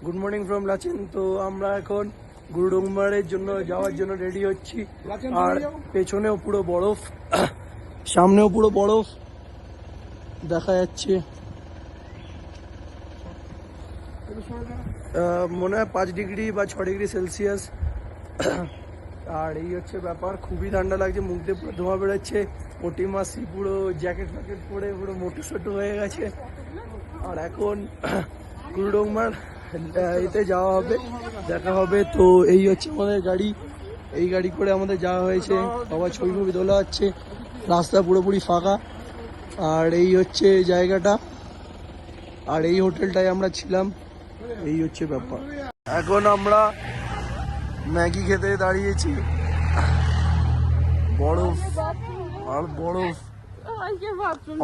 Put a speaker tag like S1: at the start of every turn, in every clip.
S1: Good morning from Lachen. তো আমরা এখন গুরুডুংমারের জন্য যাওয়ার জন্য রেডি হচ্ছি। আর পেছনেও পুরো বরফ, সামনেও পুরো বরফ দেখা যাচ্ছে। মনে হয় 5 ডিগ্রি বা 6 ডিগ্রি সেলসিয়াস। আর এই হচ্ছে ব্যাপার, খুবই ঠান্ডা লাগছে, মুখ দিয়ে পুরো ধোঁয়া বেরোচ্ছে। ওটি মাসি পুরো জ্যাকেট ফ্যাকেট পরে পুরো মোটু সোটু হয়ে গেছে। আর এখন গুরুডুংমার এতে যাওয়া হবে, দেখা হবে। তো এই হচ্ছে আমাদের গাড়ি, এই গাড়ি করে আমাদের যাওয়া হয়েছে। সবাই ছবি ছবি তোলা হচ্ছে, রাস্তা পুরোপুরি ফাঁকা। আর এই হচ্ছে জায়গাটা, আর এই হোটেলটায় আমরা ছিলাম। এই হচ্ছে ব্যাপার। এখন আমরা ম্যাগি খেতে দাঁড়িয়েছি, বরফ আর বরফ,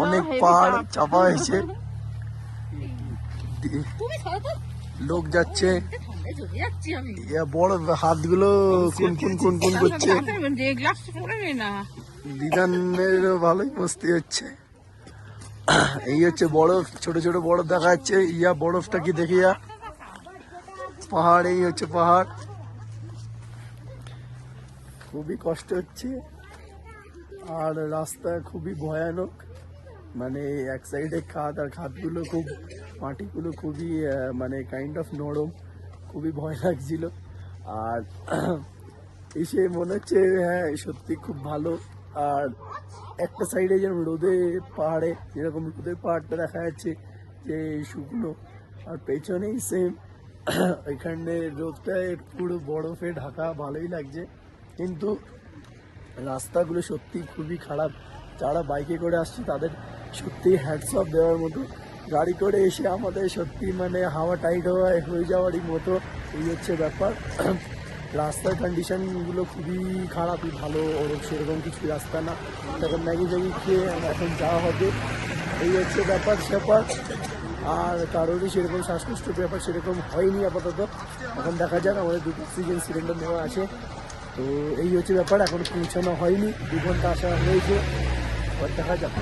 S1: অনেক পাহাড় চাপা হয়েছে, লোক যাচ্ছে, বরফ হাতগুলো কোন করছে। দিদানের ভালোই মস্তি হচ্ছে। এই হচ্ছে বরফ, ছোট ছোট বরফ দেখা যাচ্ছে। বরফটা কি দেখি, পাহাড়, এই হচ্ছে পাহাড়। খুবই কষ্ট হচ্ছে, আর রাস্তা খুবই ভয়ানক। মানে এক সাইডে খাদ, আর খাদগুলো খুব, মাটিগুলো খুবই মানে কাইন্ড অফ নরম, খুবই ভয় লাগছিল। আর এসে মনে হচ্ছে হ্যাঁ সত্যি খুব ভালো। আর একটা সাইডে যেরকম রোদে পাহাড়ে যেরকম রোদের পাহাড়টা দেখা যাচ্ছে যে শুকনো, আর পেছনেই সেম এখানে রোদটায় পুরো বরফে ঢাকা, ভালোই লাগছে। কিন্তু রাস্তাগুলো সত্যি খুবই খারাপ। যারা বাইকে করে আসছে তাদের সত্যি হ্যাটস অফ দেওয়ার মতো। গাড়ি করে এসে আমাদের সত্যি মানে হাওয়া টাইট হয়ে যাওয়ারই মতো। এই হচ্ছে ব্যাপার। রাস্তার কন্ডিশনগুলো খুবই খারাপই, ভালো ওরকম সেরকম কিছু রাস্তা না। তখন ম্যাগি জ্যাগি খেয়ে এখন যাওয়া হবে। এই হচ্ছে ব্যাপার স্যাপার। আর কারোরই সেরকম শ্বাসকষ্টের ব্যাপার সেরকম হয়নি আপাতত। এখন দেখা যাক, আমাদের 2 অক্সিজেন সিলিন্ডার নেওয়া আছে। তো এই হচ্ছে ব্যাপার, এখন পৌঁছানো হয়নি, 2 ঘন্টা আসা হয়েছে, এবার দেখা যাক।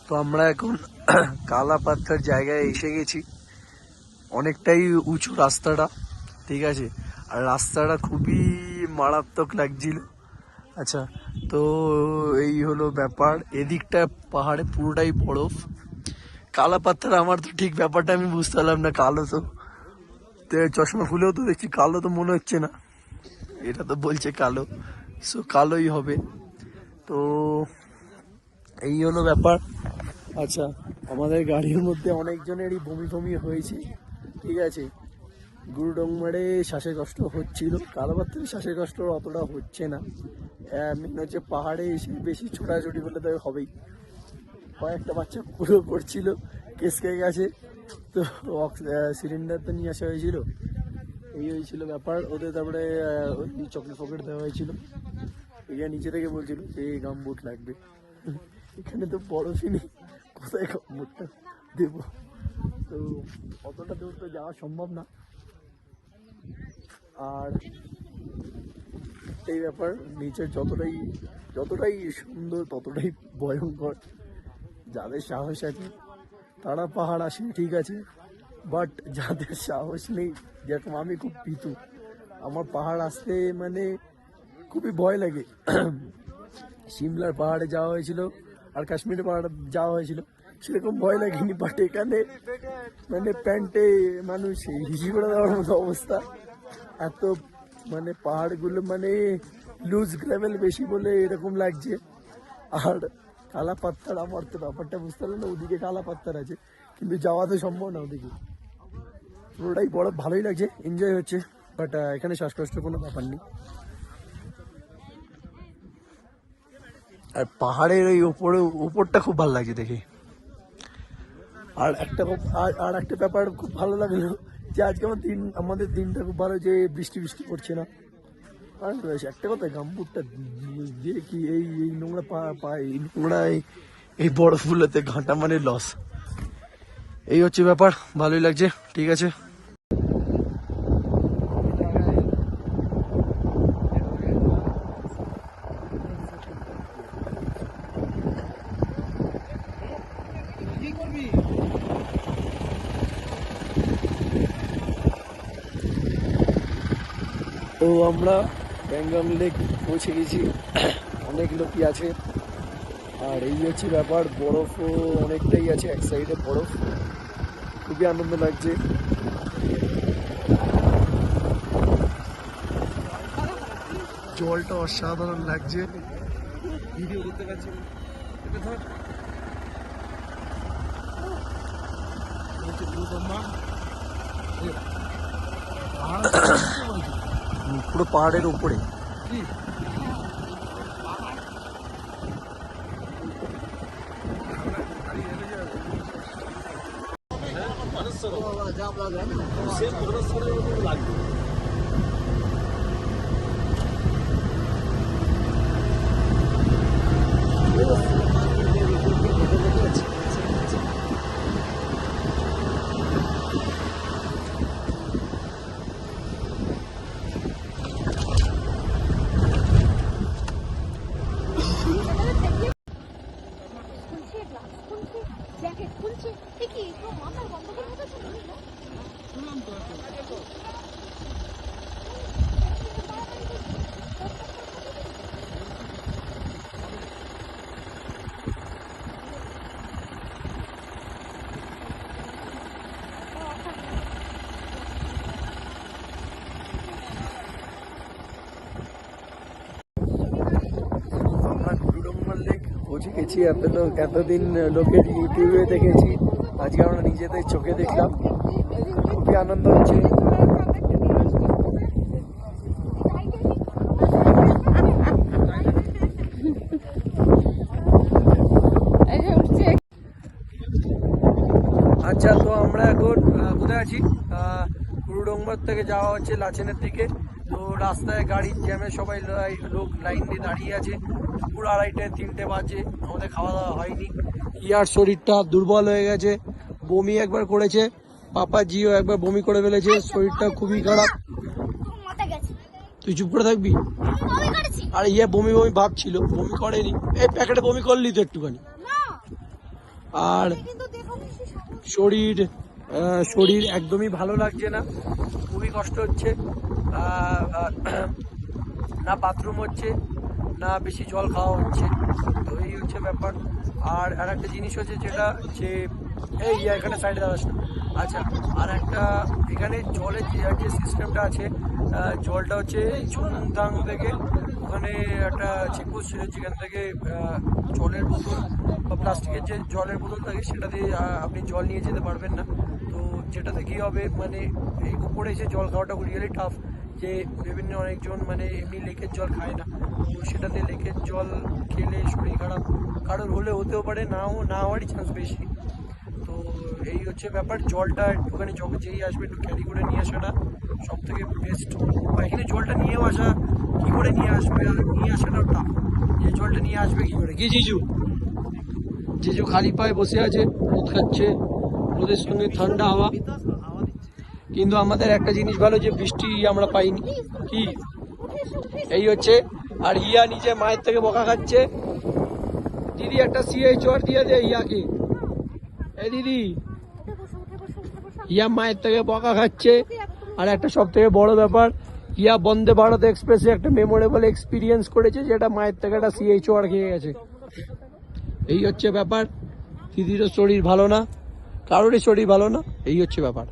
S1: তো আমরা এখন কালা পাথর জায়গায় এসে গেছি। অনেকটাই উঁচু রাস্তাটা, ঠিক আছে, আর রাস্তাটা খুবই মারাত্মক লাগছিল। আচ্ছা, তো এই হলো ব্যাপার। এদিকটা পাহাড়ে পুরোটাই বরফ, কালা পাথর। আমার তো ঠিক ব্যাপারটা আমি বুঝতে পারলাম না, কালো তো চশমা খুলেও তো দেখছি কালো তো মনে হচ্ছে না, এটা তো বলছে কালো, সো কালোই হবে। তো এই হলো ব্যাপার। আচ্ছা, আমাদের গাড়ির মধ্যে অনেকজনেরই বমি হয়েছে, ঠিক আছে। গুরুডুংমারে শ্বাসের কষ্ট হচ্ছিল, কালাপাথরে শ্বাসের কষ্ট অতটা হচ্ছে না। মেন হচ্ছে পাহাড়ে এসে বেশি ছোটাছুটি করলে তো হবেই। কয়েকটা বাচ্চা পুরো করছিল, কেসকে গেছে। তো সিলিন্ডার তো নিয়ে আসা হয়েছিল, এই হয়েছিল ব্যাপার ওদের। তারপরে ওই চকলেট ফকলেট দেওয়া হয়েছিল। এখানে নিচে থেকে বলছিল যে গামবুট লাগবে। এখানে তো বরফই নেই, কোথায় গামবুটটা দেবো? তো অতটা দূর তো যাওয়া সম্ভব না। আর এই ব্যাপার, নিচে যতটাই সুন্দর ততটাই ভয়ঙ্কর। যাদের সাহস আছে তারা পাহাড় আসে, ঠিক আছে, বাট যাদের সাহস নেই, যেরকম আমি খুব পিতু, আমার পাহাড় আসতে মানে খুবই ভয় লাগে। সিমলার পাহাড়ে যাওয়া হয়েছিল আর কাশ্মীরের পাহাড়ে যাওয়া হয়েছিল, সেরকম ভয় লাগেনি। বাট এখানে মানে প্যান্টে মানুষ হিসি করে দেওয়ার মতো অবস্থা। এত মানে পাহাড়গুলো মানে লুজ গ্রাভেল বেশি বলে এরকম লাগছে। আর কালা পাথর, আমার তো ব্যাপারটা বুঝতে পারলাম না, ওদিকে কালা পাথর আছে কিন্তু যাওয়া তো সম্ভব না ওদিকে। পুরোটাই বরফ, ভালোই লাগছে, এনজয় হচ্ছে। বাট এখানে শ্বাসকষ্টের কোনো ব্যাপার নেই। আর পাহাড়ের ওই উপরটা খুব ভালো লাগছে দেখে। আর একটা ব্যাপার খুব ভালো লাগলো যে আজকে আমাদের দিনটা খুব ভালো, যে বৃষ্টি পড়ছে না। আর একটা কথা, গামবুটটা দিয়ে কি এই নোংরা এই নোংরা এই বরফগুলোতে ঘাঁটা মানে লস। এই হচ্ছে ব্যাপার, ভালোই লাগছে, ঠিক আছে। তো আমরা ব্যাঙ্গাম লেক পৌঁছে গেছি, অনেক লোকই আছে। আর এই হচ্ছে ব্যাপার, বরফও অনেকটাই আছে, এক সাইডে বরফ, খুবই আনন্দ লাগছে। জলটা অসাধারণ লাগছে। ভিডিও করতে পারছি পুরো পাহাড়ের উপরে। পৌঁছে গেছি। এতদিন লোকের ইউটিউবে দেখেছি, আজকে আমরা নিজেদের চোখে দেখলাম, খুবই আনন্দ হচ্ছে। আচ্ছা, তো আমরা এখন কোথায় আছি? গুরুডোংবার থেকে যাওয়া হচ্ছে লাচেনের দিকে। তো রাস্তায় গাড়ির জ্যামে সবাই লোক লাইন দিয়ে দাঁড়িয়ে আছে। পুরো 2:30-3টে বাজে, আমাদের খাওয়া দাওয়া হয়নি। ইয়ার শরীরটা দুর্বল হয়ে গেছে, বমি একবার করেছে, পাপাজিও একবার বমি করে ফেলেছে, শরীরটা খুবই খারাপ। তুই চুপ করে থাকবি? আর ইয়ে বমি বমি ভাবছিল, বমি করেনি, এই প্যাকেটে বমি করলি তো একটুখানি। আর শরীর একদমই ভালো লাগছে না, খুবই কষ্ট হচ্ছে। না বাথরুম হচ্ছে, না বেশি জল খাওয়া হচ্ছে, তো এই হচ্ছে ব্যাপার। আর একটা জিনিস হচ্ছে যেটা যে এই এখানে সাইডে দাঁড়াস না। আচ্ছা, আর একটা এখানে জলের যে সিস্টেমটা আছে, জলটা হচ্ছে চুংদাং থেকে, ওখানে একটা চেকপোস্ট ছিল যেখান থেকে জলের বোতল বা প্লাস্টিকের যে জলের বোতল থাকে সেটা দিয়ে আপনি জল নিয়ে যেতে পারবেন না। তো যেটাতে কী হবে, মানে এই উপরে এসে জল খাওয়াটা রিয়েলি টাফ। যে বিভিন্ন অনেকজন মানে এমনি লেকের জল খায় না, তো সেটাতে লেকের জল খেলে শরীর খারাপ কারোর হলে হতেও পারে, না হওয়ারই চান্স বেশি। তো এই হচ্ছে ব্যাপার, জলটা একটুখানি যেই আসবে একটু ক্যারি করে নিয়ে আসাটা সব থেকে বেস্ট। বা এখানে জলটা নিয়েও আসা, কী করে নিয়ে আসবে, আর নিয়ে আসাটাও টাফ, যে জলটা নিয়ে আসবে কী করে। কি জিজু খালি পায়ে বসে আছে, রোদ খাচ্ছে, রোদের সঙ্গে ঠান্ডা হাওয়া। কিন্তু আমাদের একটা জিনিস ভালো, যে বৃষ্টি আমরা পাইনি। কি এই হচ্ছে। আর ইয়া নিজে মায়ের থেকে বকা খাচ্ছে। দিদি একটা সিআই চর দিয়ে দে ইয়াকে। এই দিদি, ইয়া মায়ের থেকে বকা খাচ্ছে। আর একটা সব থেকে বড় ব্যাপার, ইয়া বন্দে ভারত এক্সপ্রেসে একটা মেমোরেবল এক্সপিরিয়েন্স করেছে, যেটা মায়ের থেকে একটা সিআই চর খেয়ে গেছে। এই হচ্ছে ব্যাপার। দিদিরও শরীর ভালো না, কারোরই শরীর ভালো না, এই হচ্ছে ব্যাপার।